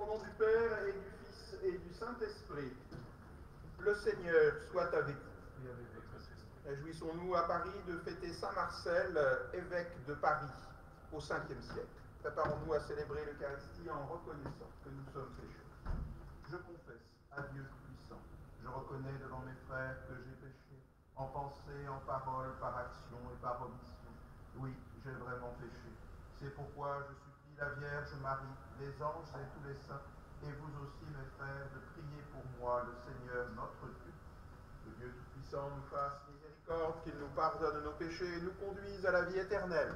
nom du Père et du Fils et du Saint-Esprit. Le Seigneur soit avec vous. Réjouissons-nous à Paris de fêter Saint Marcel, évêque de Paris, au 5e siècle. Préparons-nous à célébrer l'Eucharistie en reconnaissant que nous sommes pécheurs. Je confesse à Dieu Tout-Puissant, je reconnais devant mes frères que j'ai péché, en pensée, en parole, par action et par omission. Oui, j'ai vraiment péché. C'est pourquoi je supplie la Vierge Marie, les anges et tous les saints, et vous aussi, mes frères, de prier pour moi, le Seigneur notre Dieu. Que Dieu Tout-Puissant nous fasse miséricorde, qu'il nous pardonne nos péchés et nous conduise à la vie éternelle.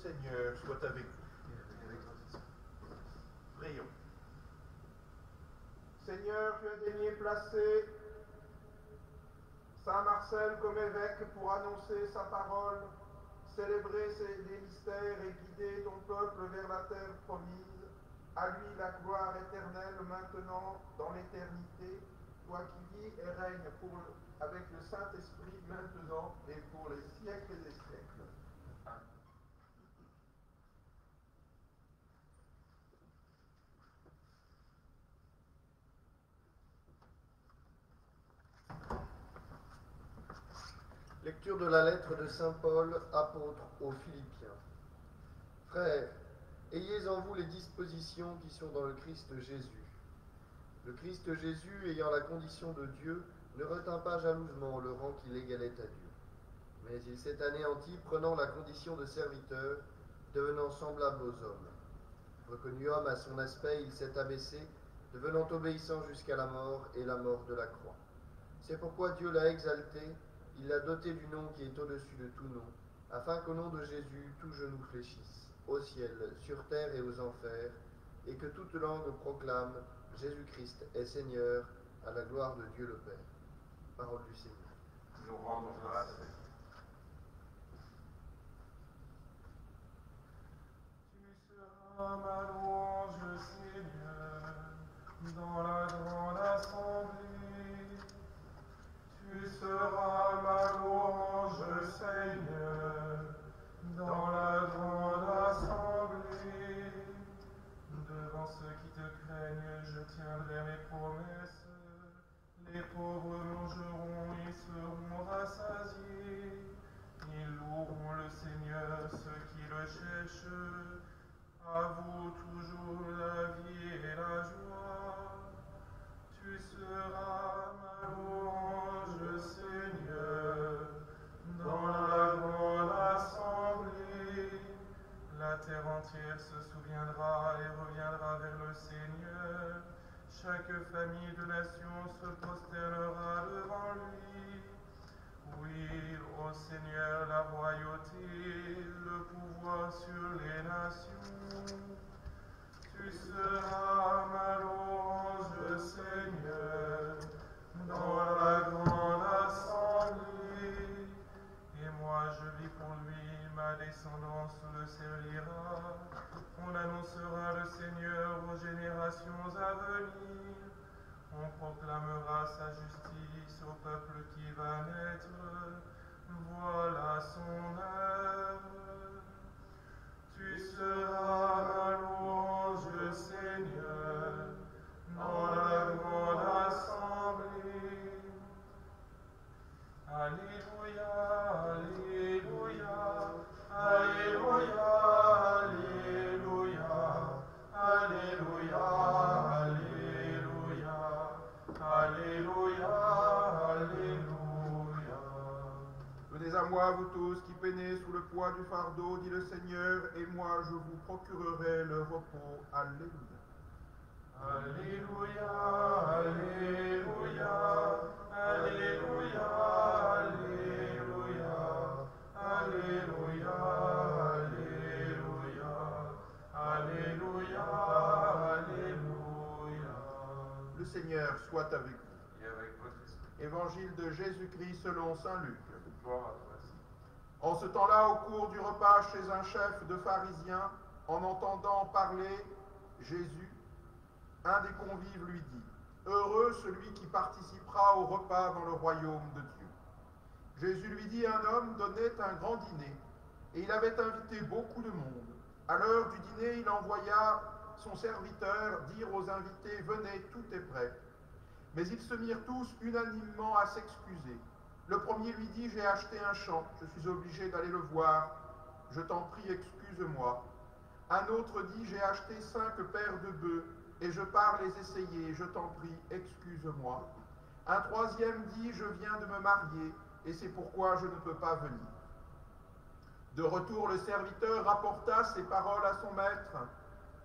Seigneur soit avec vous. Prions. Seigneur, tu as daigné placer Saint Marcel comme évêque pour annoncer sa parole, célébrer des mystères et guider ton peuple vers la terre promise. À lui la gloire éternelle maintenant, dans l'éternité, toi qui vis et règnes avec le Saint-Esprit maintenant et pour les siècles des siècles. Amen. Lecture de la lettre de saint Paul, apôtre aux Philippiens. Frères, ayez en vous les dispositions qui sont dans le Christ Jésus. Le Christ Jésus, ayant la condition de Dieu, ne retint pas jalousement le rang qu'il égalait à Dieu. Mais il s'est anéanti, prenant la condition de serviteur, devenant semblable aux hommes. Reconnu homme à son aspect, il s'est abaissé, devenant obéissant jusqu'à la mort et la mort de la croix. C'est pourquoi Dieu l'a exalté. Il l'a doté du nom qui est au-dessus de tout nom, afin qu'au nom de Jésus, tout genou fléchisse, au ciel, sur terre et aux enfers, et que toute langue proclame Jésus-Christ est Seigneur, à la gloire de Dieu le Père. Parole du Seigneur. Nous rendons grâce. Tu seras ma louange, Seigneur, dans la grande assemblée. Tu seras ma louange, Seigneur, dans la grande assemblée. Devant ceux qui te craignent, je tiendrai mes promesses. Les pauvres mangeront et seront rassasiés. Ils loueront le Seigneur, ceux qui le cherchent. À vous toujours la vie et la joie. Tu seras ma louange, Seigneur, dans la grande assemblée. La terre entière se souviendra et reviendra vers le Seigneur. Chaque famille de nation se prosternera devant lui. Oui, ô Seigneur, la royauté, le pouvoir sur les nations. Tu seras ma louange, Seigneur, dans la grande assemblée. Et moi je vis pour lui, ma descendance le servira. On annoncera le Seigneur aux générations à venir. On proclamera sa justice au peuple qui va naître. Voilà son œuvre. Tu seras ma louange, Seigneur, dans la grande assemblée. Alléluia, Alléluia, Alléluia, Alléluia, Alléluia, Alléluia, Alléluia, Alléluia. moi, vous tous qui peinez sous le poids du fardeau, dit le Seigneur, et moi je vous procurerai le repos. Alléluia. Alléluia, Alléluia, Alléluia, Alléluia, Alléluia, Alléluia, Alléluia, Alléluia. Le Seigneur soit avec vous. Et avec votre esprit. Évangile de Jésus-Christ selon saint Luc. Gloire à toi, Seigneur. En ce temps-là, au cours du repas chez un chef de pharisiens, en entendant parler Jésus, un des convives lui dit « Heureux celui qui participera au repas dans le royaume de Dieu. » Jésus lui dit « Un homme donnait un grand dîner, et il avait invité beaucoup de monde. À l'heure du dîner, il envoya son serviteur dire aux invités « Venez, tout est prêt. » Mais ils se mirent tous unanimement à s'excuser. Le premier lui dit « J'ai acheté un champ, je suis obligé d'aller le voir. Je t'en prie, excuse-moi. » Un autre dit « J'ai acheté 5 paires de bœufs, et je pars les essayer, je t'en prie, excuse-moi. » Un troisième dit « Je viens de me marier, et c'est pourquoi je ne peux pas venir. » De retour, le serviteur rapporta ces paroles à son maître.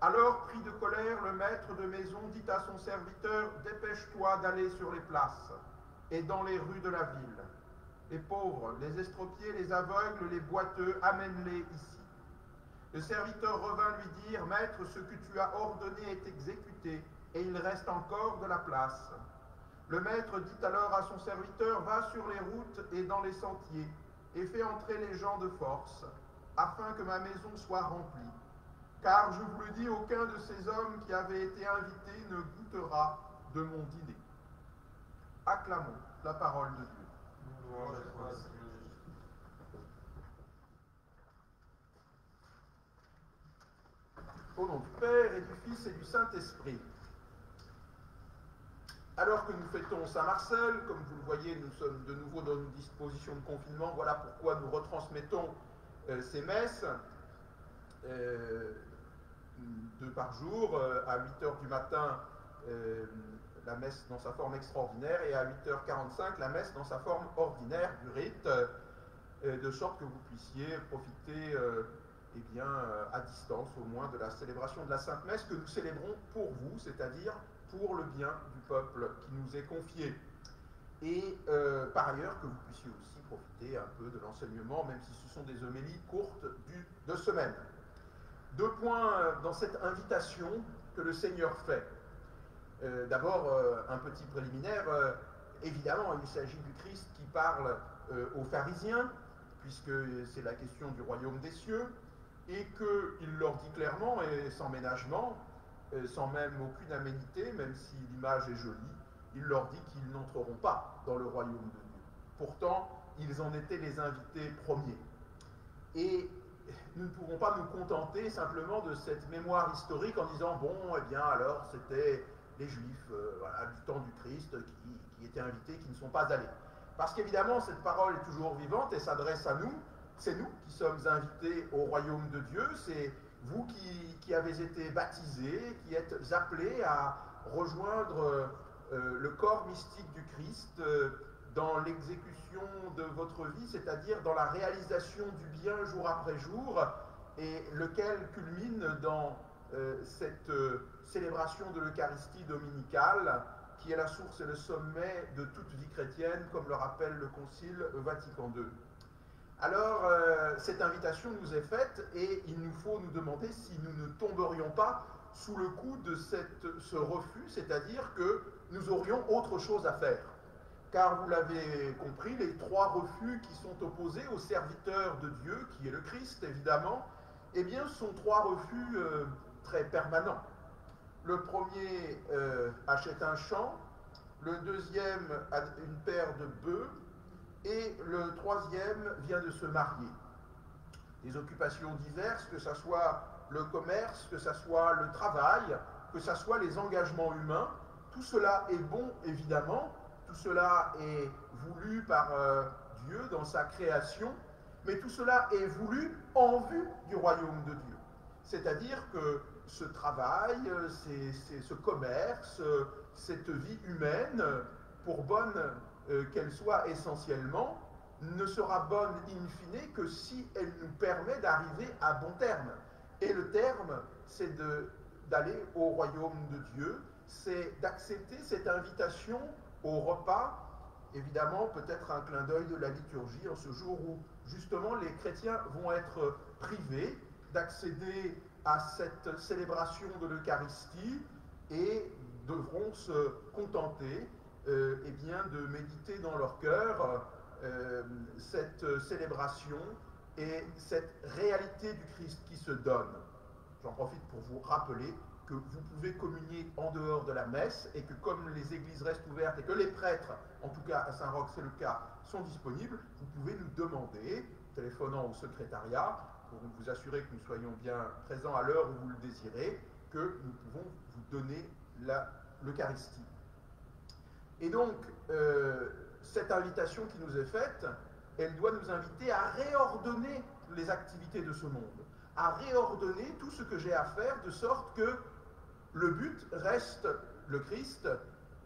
Alors, pris de colère, le maître de maison dit à son serviteur « Dépêche-toi d'aller sur les places et dans les rues de la ville. Les pauvres, les estropiés, les aveugles, les boiteux, amène-les ici. » Le serviteur revint lui dire « Maître, ce que tu as ordonné est exécuté, et il reste encore de la place. » Le maître dit alors à son serviteur « Va sur les routes et dans les sentiers, et fais entrer les gens de force, afin que ma maison soit remplie. Car je vous le dis, aucun de ces hommes qui avaient été invités ne goûtera de mon dîner. » Acclamons la parole de Dieu. Gloire à toi, Seigneur Jésus. Au nom du Père et du Fils et du Saint-Esprit. Alors que nous fêtons Saint-Marcel, comme vous le voyez, nous sommes de nouveau dans une disposition de confinement. Voilà pourquoi nous retransmettons ces messes 2 par jour, à 8h du matin, la messe dans sa forme extraordinaire, et à 8h45, la messe dans sa forme ordinaire du rite, de sorte que vous puissiez profiter à distance au moins de la célébration de la Sainte Messe que nous célébrons pour vous, c'est-à-dire pour le bien du peuple qui nous est confié. Et par ailleurs que vous puissiez aussi profiter un peu de l'enseignement, même si ce sont des homélies courtes de semaine. 2 points dans cette invitation que le Seigneur fait. D'abord, un petit préliminaire. Évidemment, il s'agit du Christ qui parle aux pharisiens, puisque c'est la question du royaume des cieux, et qu'il leur dit clairement et sans ménagement, sans même aucune aménité, même si l'image est jolie, il leur dit qu'ils n'entreront pas dans le royaume de Dieu. Pourtant, ils en étaient les invités premiers. Et nous ne pouvons pas nous contenter simplement de cette mémoire historique en disant, bon, eh bien, alors, c'était les Juifs du temps du Christ qui étaient invités, qui ne sont pas allés. Parce qu'évidemment, cette parole est toujours vivante et s'adresse à nous. C'est nous qui sommes invités au royaume de Dieu. C'est vous qui avez été baptisés, qui êtes appelés à rejoindre le corps mystique du Christ dans l'exécution de votre vie, c'est-à-dire dans la réalisation du bien jour après jour, et lequel culmine dans cette célébration de l'Eucharistie dominicale, qui est la source et le sommet de toute vie chrétienne, comme le rappelle le Concile Vatican II. Alors, cette invitation nous est faite, et il nous faut nous demander si nous ne tomberions pas sous le coup de ce refus, c'est-à-dire que nous aurions autre chose à faire. Car vous l'avez compris, les 3 refus qui sont opposés au serviteur de Dieu, qui est le Christ évidemment, eh bien sont 3 refus très permanents. Le premier achète un champ, le deuxième a une paire de bœufs, et le troisième vient de se marier. Des occupations diverses, que ce soit le commerce, que ce soit le travail, que ce soit les engagements humains, tout cela est bon évidemment, tout cela est voulu par Dieu dans sa création, mais tout cela est voulu en vue du royaume de Dieu. C'est-à-dire que ce travail, ce commerce, cette vie humaine, pour bonne qu'elle soit essentiellement, ne sera bonne in fine que si elle nous permet d'arriver à bon terme. Et le terme, c'est d'aller au royaume de Dieu, c'est d'accepter cette invitation au repas. Évidemment, peut-être un clin d'œil de la liturgie en ce jour où justement les chrétiens vont être privés d'accéder à cette célébration de l'Eucharistie et devront se contenter eh bien, de méditer dans leur cœur cette célébration et cette réalité du Christ qui se donne. J'en profite pour vous rappeler que vous pouvez communier en dehors de la messe et que comme les églises restent ouvertes et que les prêtres, en tout cas à Saint-Roch c'est le cas, sont disponibles, vous pouvez nous demander, téléphonant au secrétariat, pour vous assurer que nous soyons bien présents à l'heure où vous le désirez, que nous pouvons vous donner l'Eucharistie. Et donc, cette invitation qui nous est faite, elle doit nous inviter à réordonner les activités de ce monde, à réordonner tout ce que j'ai à faire, de sorte que le but reste le Christ,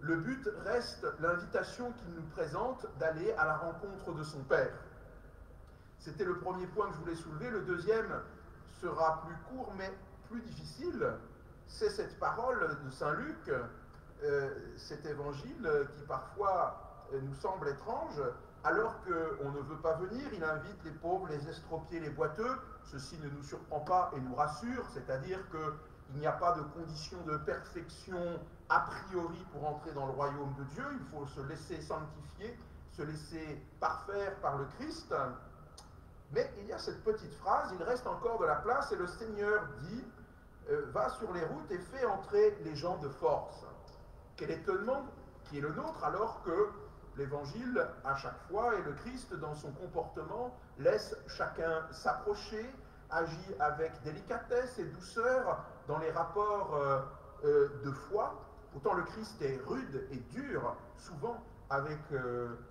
le but reste l'invitation qu'il nous présente d'aller à la rencontre de son Père. C'était le premier point que je voulais soulever. Le deuxième sera plus court mais plus difficile. C'est cette parole de Saint Luc, cet évangile qui parfois nous semble étrange. Alors qu'on ne veut pas venir, il invite les pauvres, les estropiés, les boiteux. Ceci ne nous surprend pas et nous rassure, c'est-à-dire qu'il n'y a pas de condition de perfection a priori pour entrer dans le royaume de Dieu. Il faut se laisser sanctifier, se laisser parfaire par le Christ. Mais il y a cette petite phrase, il reste encore de la place et le Seigneur dit va sur les routes et fais entrer les gens de force. Quel étonnement qui est le nôtre alors que l'Évangile, à chaque fois, et le Christ, dans son comportement, laisse chacun s'approcher, agit avec délicatesse et douceur dans les rapports de foi. Autant le Christ est rude et dur, souvent, avec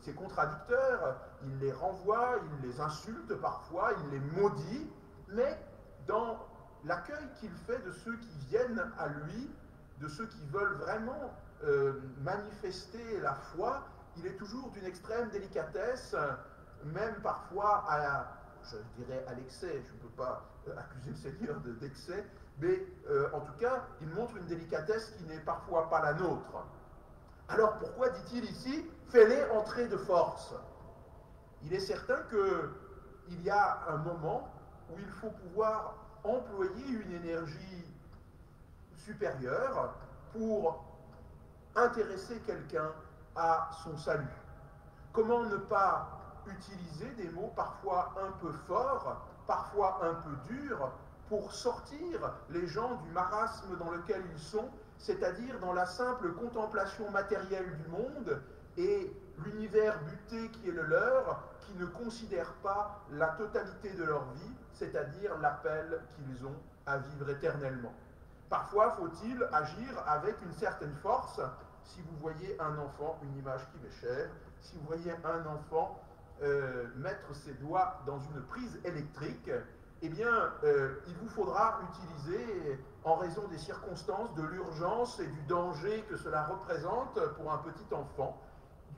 ses contradicteurs, il les renvoie, il les insulte parfois, il les maudit, mais dans l'accueil qu'il fait de ceux qui viennent à lui, de ceux qui veulent vraiment manifester la foi, il est toujours d'une extrême délicatesse, même parfois je dirais à l'excès, je ne peux pas accuser le Seigneur d'excès, mais en tout cas, il montre une délicatesse qui n'est parfois pas la nôtre. Alors pourquoi dit-il ici, fais-les entrer de force? Il est certain qu'il y a un moment où il faut pouvoir employer une énergie supérieure pour intéresser quelqu'un à son salut. Comment ne pas utiliser des mots parfois un peu forts, parfois un peu durs, pour sortir les gens du marasme dans lequel ils sont, c'est-à-dire dans la simple contemplation matérielle du monde et l'univers buté qui est le leur, qui ne considère pas la totalité de leur vie, c'est-à-dire l'appel qu'ils ont à vivre éternellement. Parfois, faut-il agir avec une certaine force. Si vous voyez un enfant, une image qui m'est chère, si vous voyez un enfant mettre ses doigts dans une prise électrique, eh bien, il vous faudra utiliser, en raison des circonstances, de l'urgence et du danger que cela représente pour un petit enfant,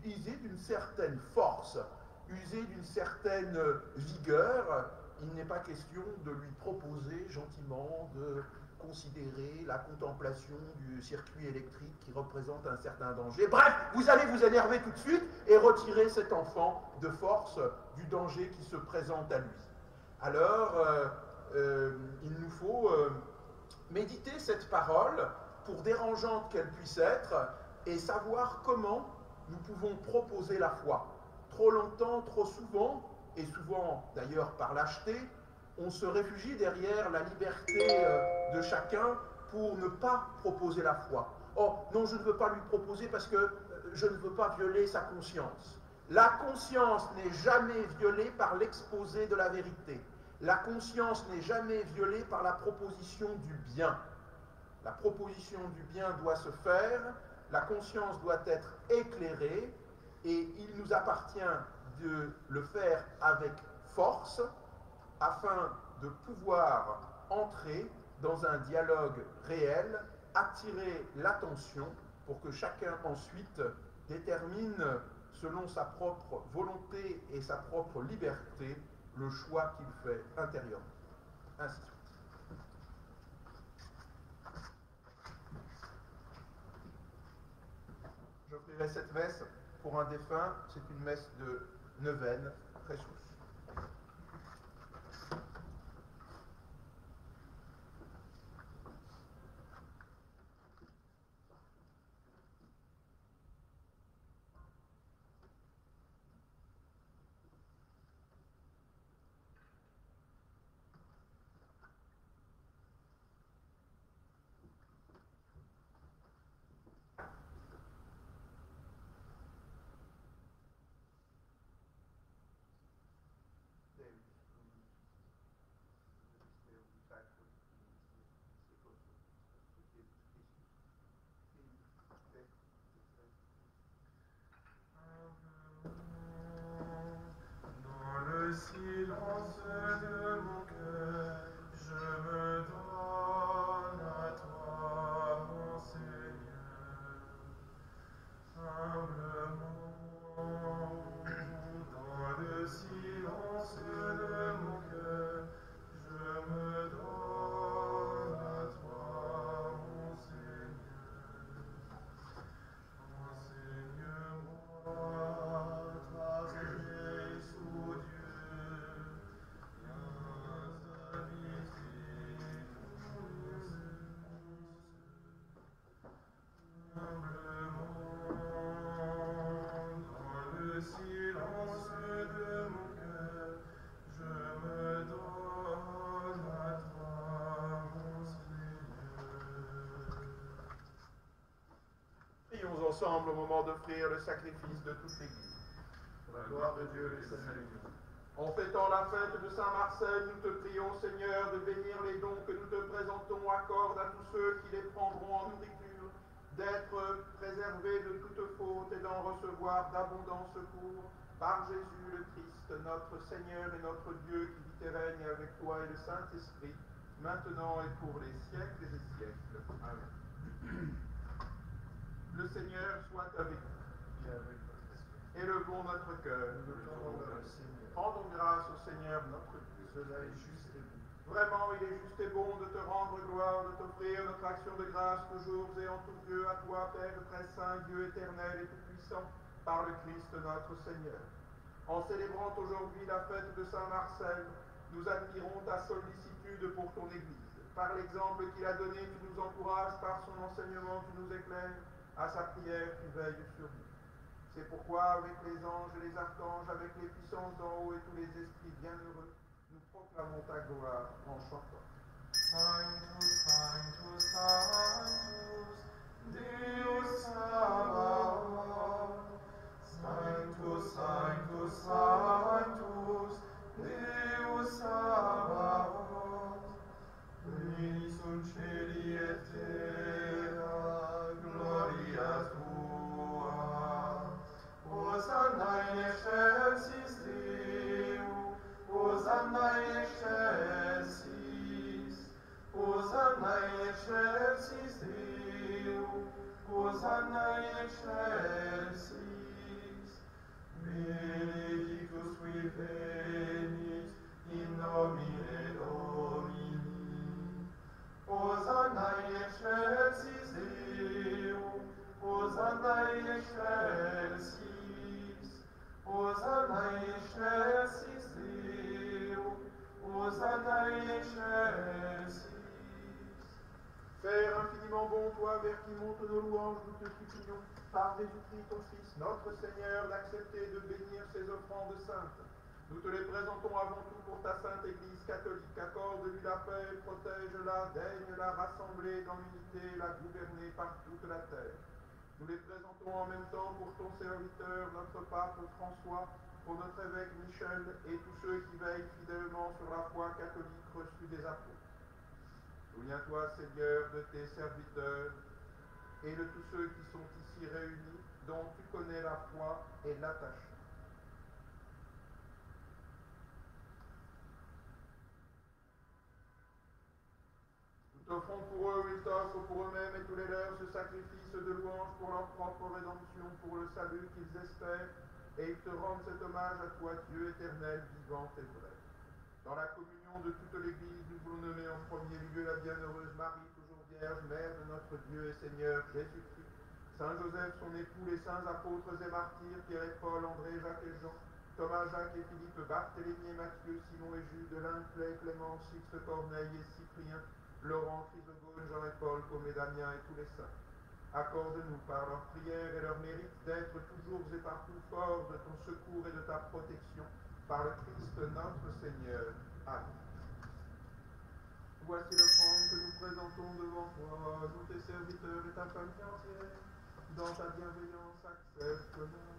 user d'une certaine force, user d'une certaine vigueur. Il n'est pas question de lui proposer gentiment de considérer la contemplation du circuit électrique qui représente un certain danger. Bref, vous allez vous énerver tout de suite et retirer cet enfant de force du danger qui se présente à lui. Alors, il nous faut méditer cette parole, pour dérangeante qu'elle puisse être, et savoir comment nous pouvons proposer la foi. Trop longtemps, trop souvent, et souvent d'ailleurs par lâcheté, on se réfugie derrière la liberté de chacun pour ne pas proposer la foi. Oh, non, je ne veux pas lui proposer parce que je ne veux pas violer sa conscience. La conscience n'est jamais violée par l'exposé de la vérité. La conscience n'est jamais violée par la proposition du bien. La proposition du bien doit se faire, la conscience doit être éclairée, et il nous appartient de le faire avec force, afin de pouvoir entrer dans un dialogue réel, attirer l'attention pour que chacun ensuite détermine selon sa propre volonté et sa propre liberté, le choix qu'il fait intérieurement. Ainsi de suite. J'offrirai cette messe pour un défunt, c'est une messe de neuvaine, très souce. Dans le silence de mon cœur, je me donne à toi, mon Seigneur. Humblement, dans le silence de mon cœur, je me donne à toi, mon Seigneur. Enseigne-moi ta grâce, ô Dieu, viens habiter ton silence. Humblement, dans le silence de mon cœur, je me donne à toi, mon Seigneur. Prions ensemble au moment d'offrir le sacrifice de toute l'Église. Pour la gloire de Dieu et sa salut. En fêtant la fête de Saint Marcel, nous te prions, Seigneur, de bénir les dons que nous te présentons. Accorde à tous ceux qui les prendront en nourriture, d'être préservés de toute faute et d'en recevoir d'abondants secours. Par Jésus le Christ, notre Seigneur et notre Dieu, qui vit et règne avec toi et le Saint-Esprit, maintenant et pour les siècles des siècles. Amen. Le Seigneur soit avec vous. Et avec votre esprit. Élevons notre cœur. Nous le tendons vers le Seigneur. Rendons grâce au Seigneur notre Dieu. Cela est juste et bon. Vraiment, il est juste et bon de te rendre gloire, de t'offrir notre action de grâce toujours et en tout lieu à toi, Père très saint, Dieu éternel et tout-puissant, par le Christ notre Seigneur. En célébrant aujourd'hui la fête de Saint Marcel, nous admirons ta sollicitude pour ton Église. Par l'exemple qu'il a donné, tu nous encourages, par son enseignement, tu nous éclaires, à sa prière, tu veilles sur nous. C'est pourquoi, avec les anges et les archanges, avec les puissances d'en haut et tous les esprits bienheureux, nous proclamons ta gloire en chantant. Sanctus, Sanctus, Sanctus, Deus Sabaoth. Sanctus, Sanctus, Sanctus, Deus Sabaoth. Pleni sunt celi et terra, gloria tua. Hosanna in excelsis Deo, Hosanna in excelsis, Hosanna in excelsis Deo, Hosanna in excelsis. Benedictus qui venit in nomine Domini. Hosanna in excelsis Deo, Hosanna in excelsis, Hosanna in excelsis Deo, Hosanna in excelsis. Père infiniment bon, toi vers qui montent nos louanges, nous te supplions, par Jésus-Christ ton Fils, notre Seigneur, d'accepter de bénir ces offrandes saintes. Nous te les présentons avant tout pour ta sainte Église catholique. Accorde-lui la paix, protège-la, daigne-la rassembler dans l'unité et la gouverner par toute la terre. Nous les présentons en même temps pour ton serviteur, notre pape François, pour notre évêque Michel et tous ceux qui veillent fidèlement sur la foi catholique reçue des apôtres. Souviens-toi, Seigneur, de tes serviteurs et de tous ceux qui sont ici réunis, dont tu connais la foi et l'attachement. Nous t'offrons pour eux, ils t'offrent pour eux-mêmes et tous les leurs ce sacrifice de louange pour leur propre rédemption, pour le salut qu'ils espèrent, et ils te rendent cet hommage à toi, Dieu éternel, vivant et vrai. Dans la communion de toute l'Église, nous voulons nommer en premier lieu la bienheureuse Marie, toujours vierge, mère de notre Dieu et Seigneur Jésus-Christ, Saint Joseph, son époux, les saints apôtres et martyrs, Pierre et Paul, André, Jacques et Jean, Thomas, Jacques et Philippe, Barthélemy et Matthieu, Simon et Jude, Linclay, Clément, Sixte, Corneille et Cyprien, Laurent, Chrysogone, Jean et Paul, Paul et Damien et tous les saints. Accorde-nous par leur prière et leur mérite d'être toujours et partout forts de ton secours et de ta protection, par le Christ notre Seigneur. Amen. Voici l'offrande que nous présentons devant toi, nous tes serviteurs et ta famille entière. Dans ta bienveillance, accepte-nous.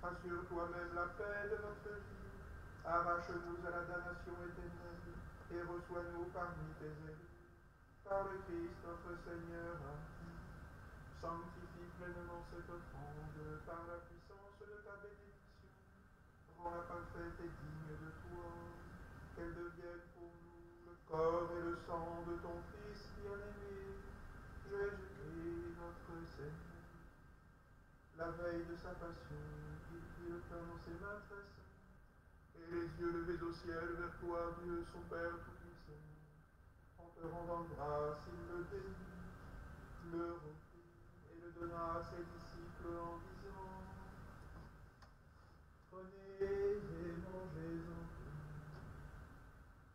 Assure toi-même la paix de notre vie. Arrache-nous à la damnation éternelle et reçois-nous parmi tes élus. Par le Christ notre Seigneur. Amen. Sanctifie pleinement cette offrande par la puissance de ta bénédiction. Rends-la parfaite et digne de toi, qu'elle devienne pour nous le corps et le sang de ton Fils bien-aimé, Jésus-Christ notre Seigneur. La veille de sa passion, il prit le pain dans ses mains très saintes, et les yeux levés au ciel vers toi, Dieu son Père Tout-Puissant. En te rendant grâce, il le bénit, le rompit et le donna à ses disciples en disant: Prenez et mangez-en.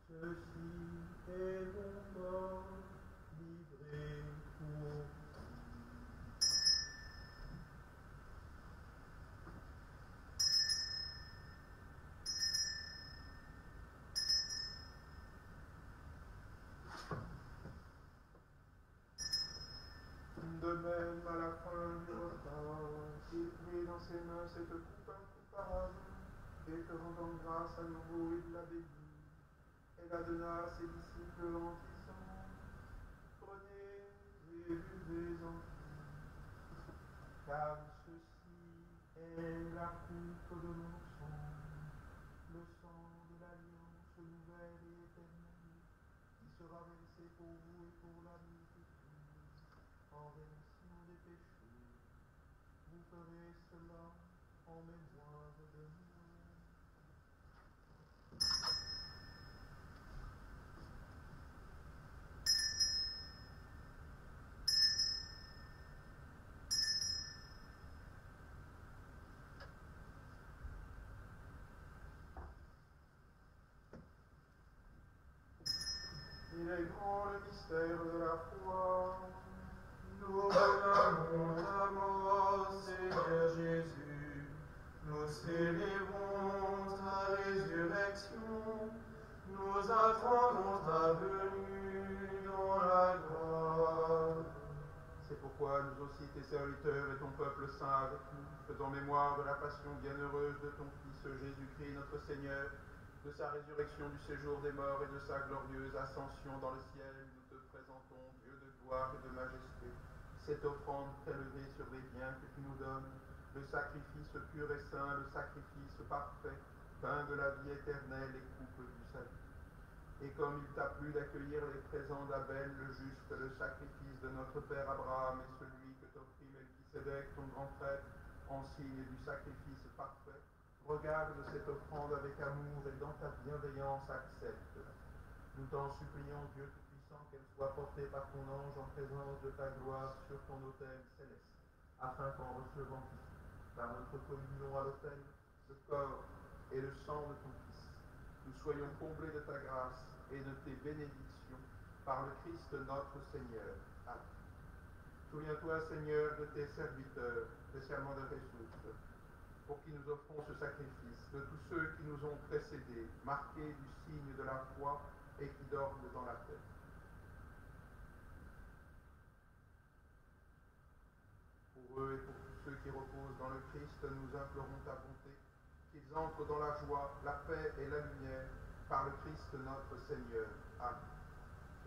Ceci est mon corps livré pour vous. De même, à la fin du repas, il prit dans ses mains cette coupe incomparable, et te rendant grâce à nouveau, il la bénit, et la donna à ses disciples en disant: Prenez et buvez-en, car ceci est la coupe de mon sang, le sang de l'alliance nouvelle et éternelle, qui sera versé pour vous et pour la multitude, en rémission des péchés. Vous ferez cela en mémoire de moi. Il est grand le mystère de la foi. Nous proclamons ta mort, Seigneur Jésus. Nous célébrons ta résurrection. Nous attendons ta venue dans la gloire. C'est pourquoi nous aussi, tes serviteurs et ton peuple saint avec nous, faisons mémoire de la passion bienheureuse de ton Fils Jésus-Christ notre Seigneur, de sa résurrection du séjour des morts et de sa glorieuse ascension dans le ciel, nous te présentons, Dieu de gloire et de majesté, cette offrande prélevée sur les biens que tu nous donnes, le sacrifice pur et saint, le sacrifice parfait, pain de la vie éternelle et coupe du salut. Et comme il t'a plu d'accueillir les présents d'Abel, le juste, le sacrifice de notre père Abraham et celui que t'offrit Melchisédek, ton grand frère, en signe du sacrifice parfait, regarde cette offrande avec amour et dans ta bienveillance accepte-la. Nous t'en supplions, Dieu Tout-Puissant, qu'elle soit portée par ton ange en présence de ta gloire sur ton autel céleste, afin qu'en recevant par notre communion à l'autel le corps et le sang de ton Fils, nous soyons comblés de ta grâce et de tes bénédictions par le Christ notre Seigneur. Amen. Souviens-toi, Seigneur, de tes serviteurs, spécialement de Jésus, pour qui nous offrons ce sacrifice, de tous ceux qui nous ont précédés, marqués du signe de la foi et qui dorment dans la paix. Pour eux et pour tous ceux qui reposent dans le Christ, nous implorons ta bonté, qu'ils entrent dans la joie, la paix et la lumière, par le Christ notre Seigneur. Amen.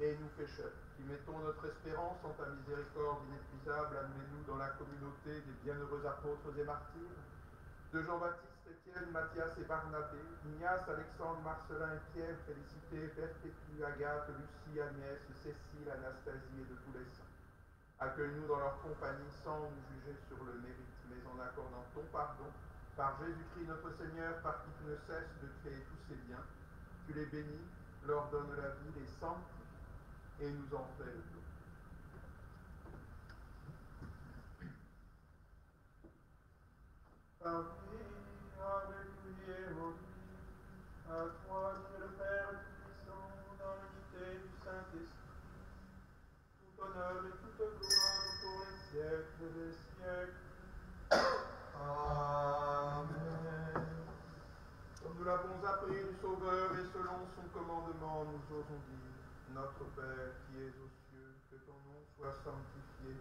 Et nous pécheurs, qui mettons notre espérance en ta miséricorde inépuisable, admets-nous dans la communauté des bienheureux apôtres et martyrs, de Jean-Baptiste, Étienne, Matthias et Barnabé, Ignace, Alexandre, Marcelin et Pierre, Félicité, Perpétue, Agathe, Lucie, Agnès, Cécile, Anastasie et de tous les saints. Accueille-nous dans leur compagnie sans nous juger sur le mérite, mais en accordant ton pardon Par Jésus-Christ notre Seigneur, par qui tu ne cesses de créer tous ces biens, tu les bénis, leur donnes la vie, les sanctifies et nous en fais le don. Avec lui et au à toi, Dieu le Père Tout-Puissant, dans l'unité du Saint-Esprit, tout honneur et toute gloire pour les siècles des siècles. Amen. Comme nous l'avons appris du Sauveur et selon son commandement, nous osons dire, Notre Père qui es aux cieux, que ton nom soit sanctifié,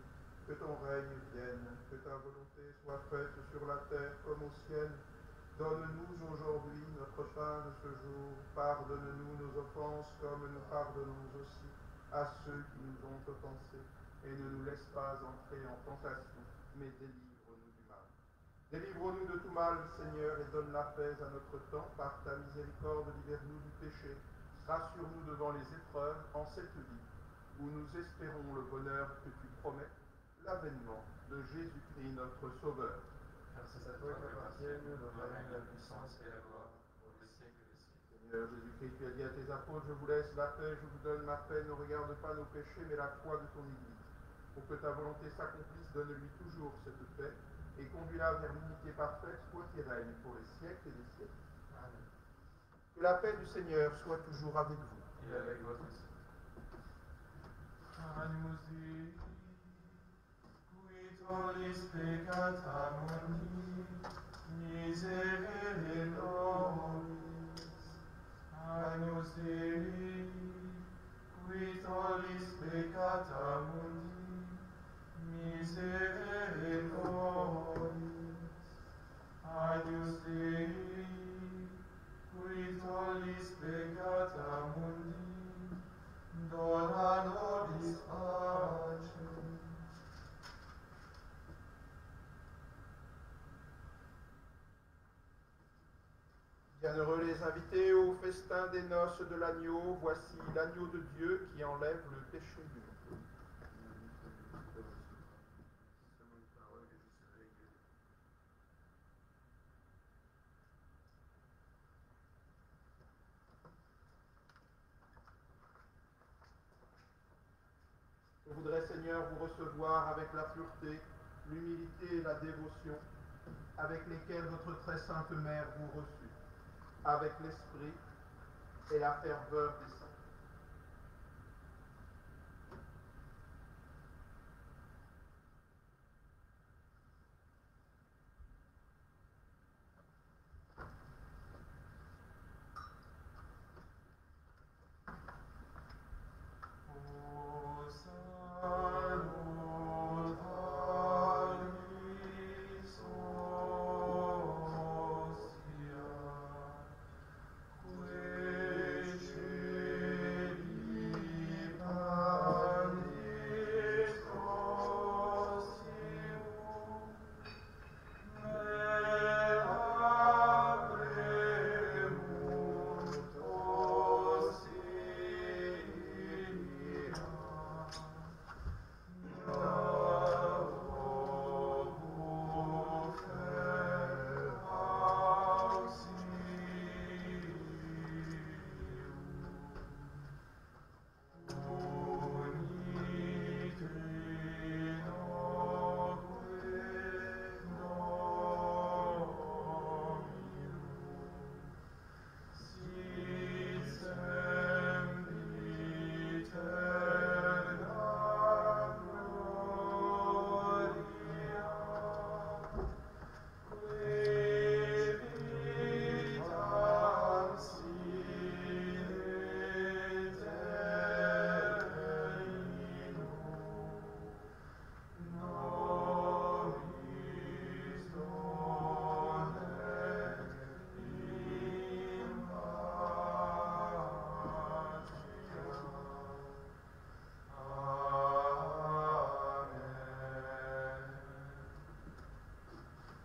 que ton règne vienne, que ta volonté soit faite sur la terre comme au ciel. Donne-nous aujourd'hui notre pain de ce jour. Pardonne-nous nos offenses comme nous pardonnons aussi à ceux qui nous ont offensés. Et ne nous laisse pas entrer en tentation, mais délivre-nous du mal. Délivre-nous de tout mal, Seigneur, et donne la paix à notre temps. Par ta miséricorde, libère-nous du péché. Rassure-nous devant les épreuves en cette vie, où nous espérons le bonheur que tu promets, l'avènement de Jésus-Christ notre Sauveur. Car c'est à toi qu'appartiennent le règne, la puissance et la gloire pour les siècles des siècles. Seigneur Jésus-Christ, tu as dit à tes apôtres, je vous laisse la paix, je vous donne ma paix, ne regarde pas nos péchés, mais la foi de ton Église. Pour que ta volonté s'accomplisse, donne-lui toujours cette paix, et conduis-la vers l'unité parfaite, toi qui règnes pour les siècles et des siècles. Amen. Que la paix du Seigneur soit toujours avec vous. Et avec votre esprit. Agnus qui tollis peccata mundi, miserere nobis. Agnus Dei, qui tollis peccata mundi, miserere nobis. Agnus Dei, qui tollis peccata mundi, dona nobis pacem. Bienheureux les invités au festin des noces de l'agneau, voici l'agneau de Dieu qui enlève le péché du monde. Je voudrais, Seigneur, vous recevoir avec la pureté, l'humilité et la dévotion avec lesquelles votre très sainte mère vous reçut, avec l'esprit et la ferveur des saints.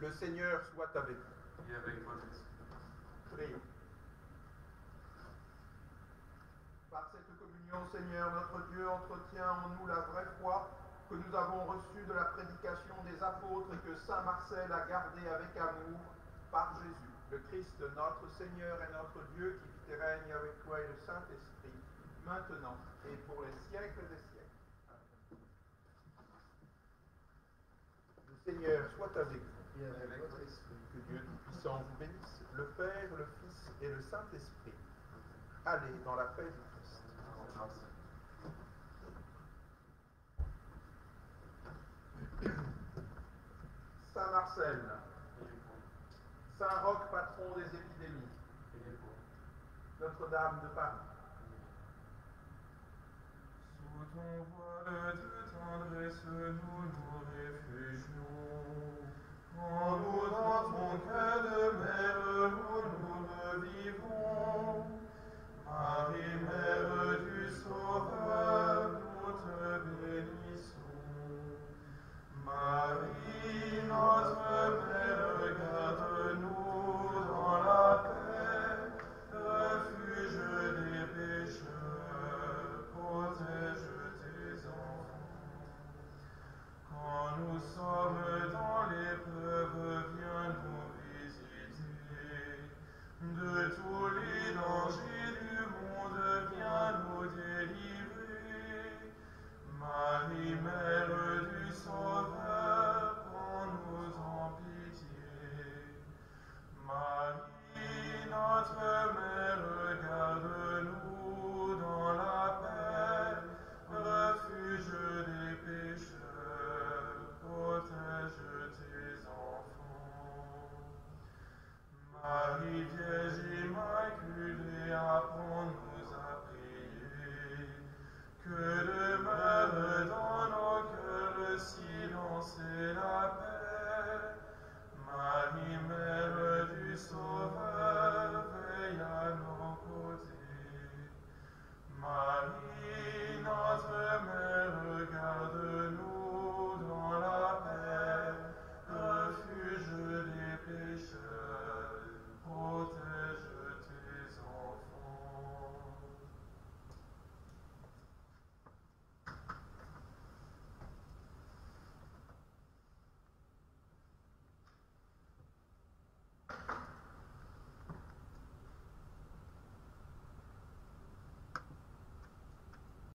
Le Seigneur soit avec vous. Et avec votre esprit. Prions. Par cette communion, Seigneur, notre Dieu entretient en nous la vraie foi que nous avons reçue de la prédication des apôtres et que saint Marcel a gardée avec amour par Jésus, le Christ, notre Seigneur et notre Dieu, qui vit et règne avec toi et le Saint-Esprit, maintenant et pour les siècles des siècles. Le Seigneur soit avec vous. Et avec votre esprit. Que Dieu Tout-Puissant vous bénisse, le Père, le Fils et le Saint-Esprit. Allez dans la paix du Christ. Saint Marcel, Saint Roch, patron des épidémies, Notre-Dame de Paris. Sous ton voile